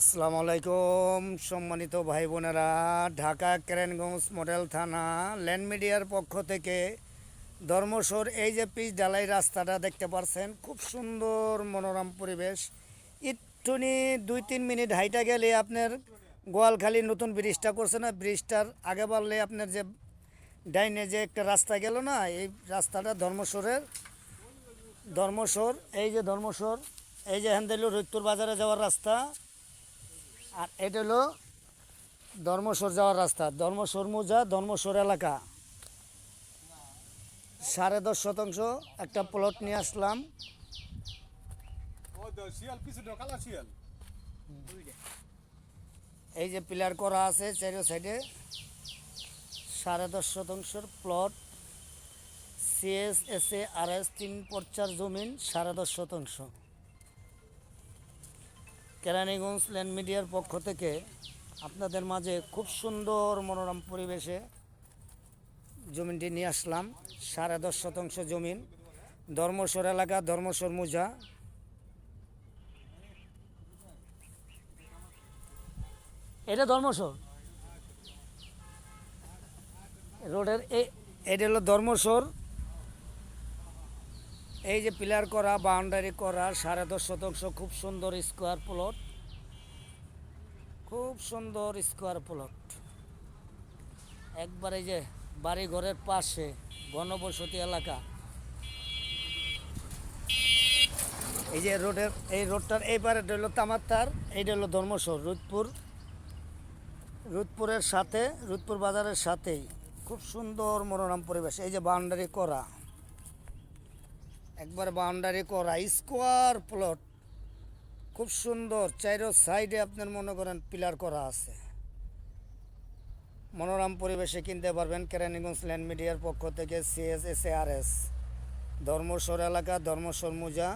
আসসালামু আলাইকুম সম্মানিত ভাই বোনেরা, ঢাকা কেরানীগঞ্জ মডেল থানা ল্যান্ড মিডিয়ার পক্ষ থেকে ধর্মসর এই যে পিচ ঢালাই রাস্তাটা দেখতে পাচ্ছেন, খুব সুন্দর মনোরম পরিবেশ। একটুনি 2-3 মিনিট হাইটা গেলে আপনার গোয়ালখালী নতুন ব্রিজটা করছে না, ব্রিজটার আগে বাড়লে আপনার যে ডাইনে যে একটা রাস্তা গেল না, এই রাস্তাটা ধর্মসর এই যে ধর্মসর, এই যে হ্যান্দেল রৈতপুর বাজারে যাওয়ার রাস্তা। আর এটা হলো ধর্মসর যাওয়ার রাস্তা, ধর্মসর মৌজা, ধর্মসর এলাকা। 10.5 শতাংশ একটা প্লট নিয়ে আসলাম। এই যে পিলার করা আছে চারো সাইডে, 10.5 শতাংশের প্লট, CSSARS 3 পর্চার জমিন, 10.5 শতাংশ। কেরানীগঞ্জ ল্যান্ড মিডিয়ার পক্ষ থেকে আপনাদের মাঝে খুব সুন্দর মনোরম পরিবেশে জমিনটি নিয়ে আসলাম। 10.5 শতাংশ জমিন, ধর্মসর এলাকা, ধর্মসর মৌজা। এটা ধর্মসর রোডের এটা হলো ধর্মসর। এই যে পিলার করা, বাউন্ডারি করা, 10.5 শতাংশ, খুব সুন্দর স্কোয়ার প্লট, খুব সুন্দর স্কোয়ার প্লট। একবার এই যে বাড়ি ঘরের পাশে ঘনবসতি এলাকা। এই যে রোডের এই রোডটার এইবারে হলো তামাত্তার, এইটা হলো ধর্মসর, রুদপুরের সাথে, রুদপুর বাজারের সাথেই খুব সুন্দর মনোরম পরিবেশ। এই যে বাউন্ডারি করা, একবার বাউন্ডারি করা স্কোয়ার প্লট, খুব সুন্দর। চাইরো সাইডে আপনার মনে করেন পিলার করা আছে। মনোরম পরিবেশে কিনতে পারবেন কেরানীগঞ্জ ল্যান্ড মিডিয়ার পক্ষ থেকে। CSSARS ধর্মসর এলাকা, ধর্মসর মৌজা,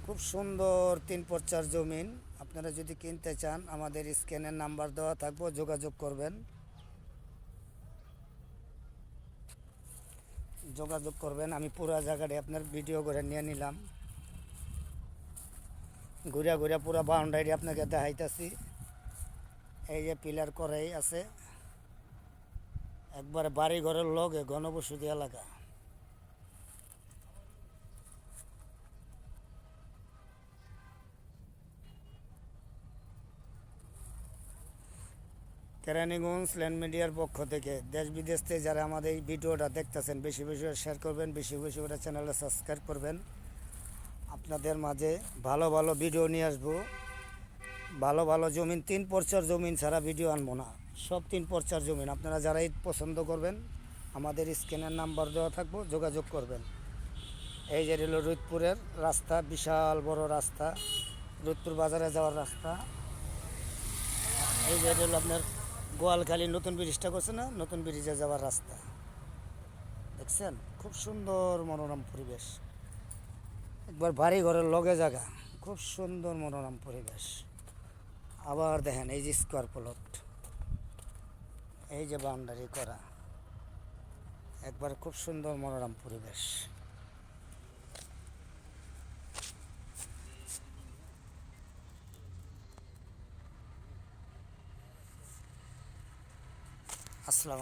খুব সুন্দর 3 পর্চার জমিন। আপনারা যদি কিনতে চান আমাদের স্ক্যানের নাম্বার দেওয়া থাকবে, যোগাযোগ করবেন। আমি পুরা জায়গাটা আপনার ভিডিও করে নিয়ে নিলাম, ঘুরে ঘুরে পুরা বাউন্ডারি আপনাকে দেখাইতেছি। এই যে পিলার করাই আছে, একবারে বাড়ি ঘরের লগে ঘনবসতি এলাকা। কেরানীগঞ্জ ল্যান্ড মিডিয়ার পক্ষ থেকে দেশ বিদেশ থেকে যারা আমাদের এই ভিডিওটা দেখতেছেন, বেশি বেশি করে শেয়ার করবেন, বেশি বেশি করে চ্যানেলটা সাবস্ক্রাইব করবেন। আপনাদের মাঝে ভালো ভালো ভিডিও নিয়ে আসবো। ভালো ভালো জমিন, 3 পর্চার জমিন ছাড়া ভিডিও আনবো না, সব 3 পর্চার জমিন। আপনারা যারাই পছন্দ করবেন আমাদের স্ক্যানের নাম্বার দেওয়া থাকবো, যোগাযোগ করবেন। এই যে হলো রুদপুরের রাস্তা, বিশাল বড় রাস্তা, রুদপুর বাজারে যাওয়ার রাস্তা। এই যে হলো আপনার গোয়ালখালী নতুন ব্রিজটা করছে না, নতুন ব্রিজে যাওয়ার রাস্তা। দেখছেন খুব সুন্দর মনোরম পরিবেশ, একবার বাড়ি ঘরের লগে জায়গা, খুব সুন্দর মনোরম পরিবেশ। আবার দেখেন এই যে স্কোয়ার প্লট, এই যে বাউন্ডারি করা, একবার খুব সুন্দর মনোরম পরিবেশ। আসসালাম।